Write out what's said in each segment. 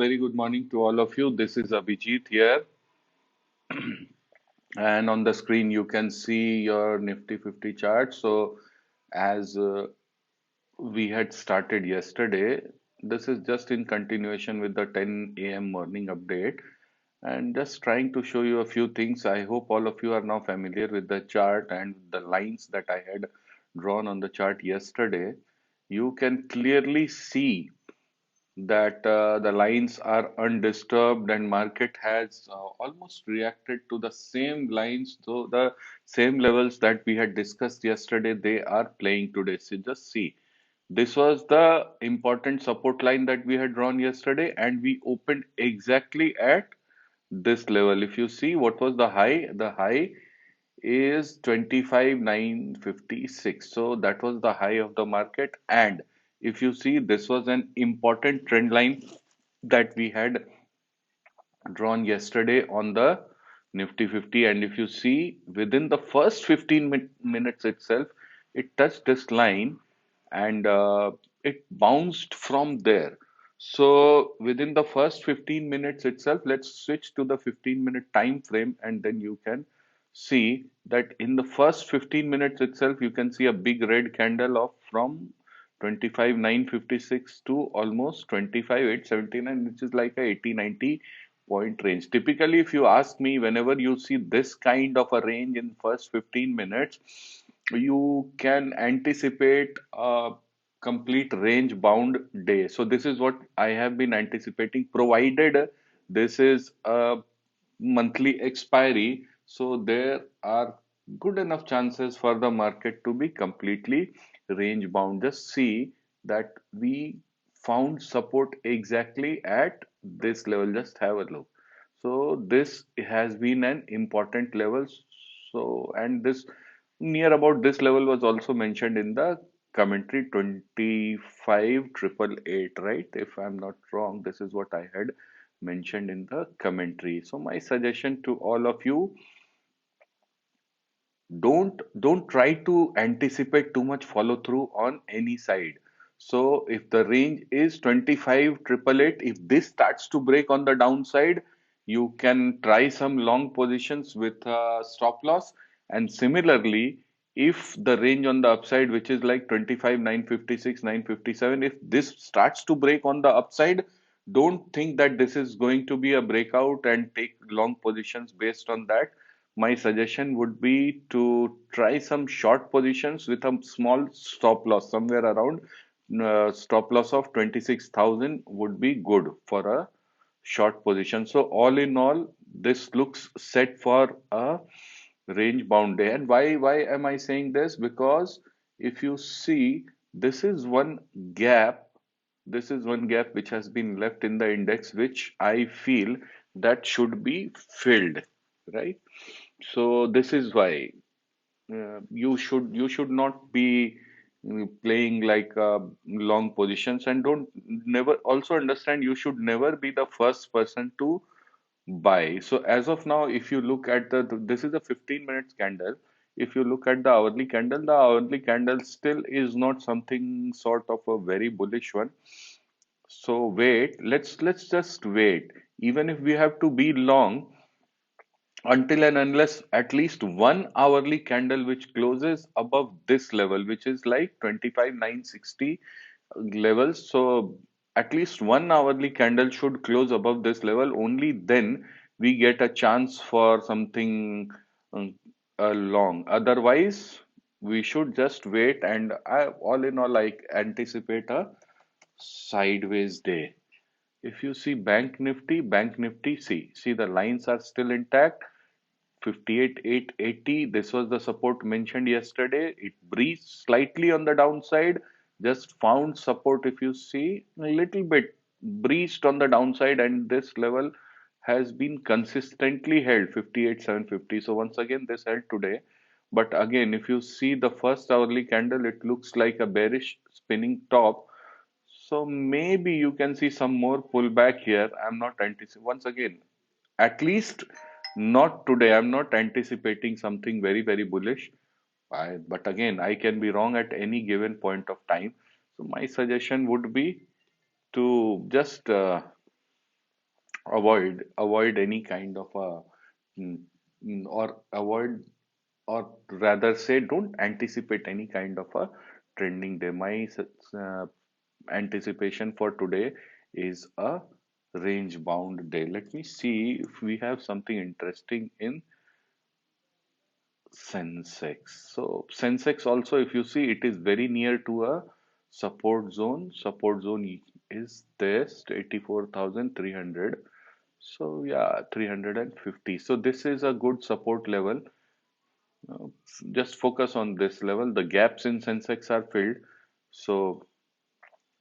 Very good morning to all of you. This is Abhijeet here, and on the screen you can see your Nifty 50 chart. So, as we had started yesterday, this is just in continuation with the 10 a.m. morning update, and just trying to show you a few things. I hope all of you are now familiar with the chart and the lines that I had drawn on the chart yesterday. You can clearly see that the lines are undisturbed and market has almost reacted to the same lines, so the same levels that we had discussed yesterday, they are playing today. So just see, this was the important support line that we had drawn yesterday, and we opened exactly at this level. If you see, what was the high is 25,956. So that was the high of the market. And if you see, this was an important trend line that we had drawn yesterday on the Nifty 50. And if you see, within the first 15 minutes itself, it touched this line and it bounced from there. So within the first 15 minutes itself, let's switch to the 15-minute time frame, and then you can see that in the first 15 minutes itself, you can see a big red candle of from 25,956 to almost 25,879, which is like a 80-90 point range. Typically, if you ask me, whenever you see this kind of a range in first 15 minutes, you can anticipate a complete range bound day. So this is what I have been anticipating, provided this is a monthly expiry. So there are good enough chances for the market to be completely range bound. Just see that we found support exactly at this level. Just have a look. So this has been an important level. So, and this near about this level was also mentioned in the commentary, 25,888, right? If I'm not wrong, this is what I had mentioned in the commentary. So my suggestion to all of you, don't try to anticipate too much follow through on any side. So if the range is 25,888, if this starts to break on the downside, you can try some long positions with stop loss. And similarly, if the range on the upside, which is like 25,956, 957, if this starts to break on the upside, don't think that this is going to be a breakout and take long positions based on that. My suggestion would be to try some short positions with a small stop loss somewhere around stop loss of 26,000 would be good for a short position. So all in all, this looks set for a range bound day. And why am I saying this? Because if you see, this is one gap, this is one gap which has been left in the index, which I feel that should be filled, right? So this is why you should not be playing like long positions, and don't never also understand, you should never be the first person to buy. So as of now, if you look at this is a 15 minutes candle. If you look at the hourly candle still is not something sort of a very bullish one. So wait, let's just wait. Even if we have to be long, until and unless at least one hourly candle which closes above this level, which is like 25,960 levels. So at least one hourly candle should close above this level. Only then we get a chance for something um, long. Otherwise, we should just wait. And all in all, I anticipate a sideways day. If you see Bank Nifty, see the lines are still intact. 58,880. This was the support mentioned yesterday. It breached slightly on the downside, just found support. If you see, a little bit breached on the downside, and this level has been consistently held, 58,750. So once again, this held today. But again, if you see the first hourly candle, it looks like a bearish spinning top. So maybe you can see some more pullback here. I'm not anticipating. Once again, at least not today. I'm not anticipating something very bullish. But again, I can be wrong at any given point of time. So my suggestion would be to just avoid any kind of a or avoid, or rather say, don't anticipate any kind of a trending day. My uh, anticipation for today is a range bound day. Let me see if we have something interesting in Sensex. So Sensex also, if you see, it is very near to a support zone. Support zone is this 84,300. So yeah, 350. So this is a good support level. Uh, just focus on this level. The gaps in Sensex are filled. So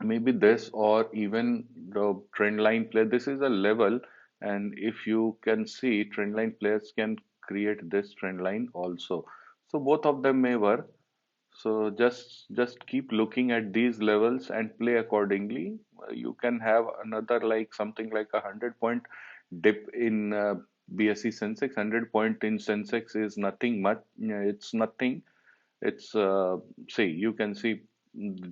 maybe this, or even the trend line play, this is a level, and if you can see, trend line players can create this trend line also, so both of them may work. So just keep looking at these levels and play accordingly. You can have another, like something like 100 point dip in BSE Sensex. 100 point in Sensex is nothing much. It's nothing. It's see, you can see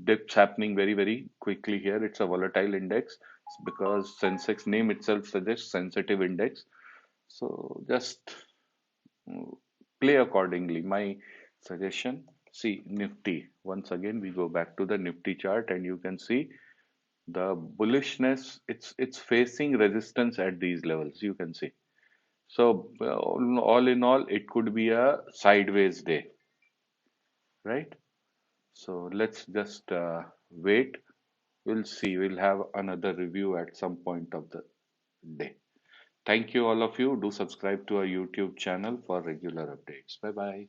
dips happening very, very quickly here. It's a volatile index because Sensex name itself suggests sensitive index. So just mm, play accordingly. My suggestion, see Nifty. Once again, we go back to the Nifty chart and you can see the bullishness. It's facing resistance at these levels. You can see. So all in all, it could be a sideways day, right? So let's just wait. We'll see. We'll have another review at some point of the day. Thank you, all of you. Do subscribe to our YouTube channel for regular updates. Bye bye.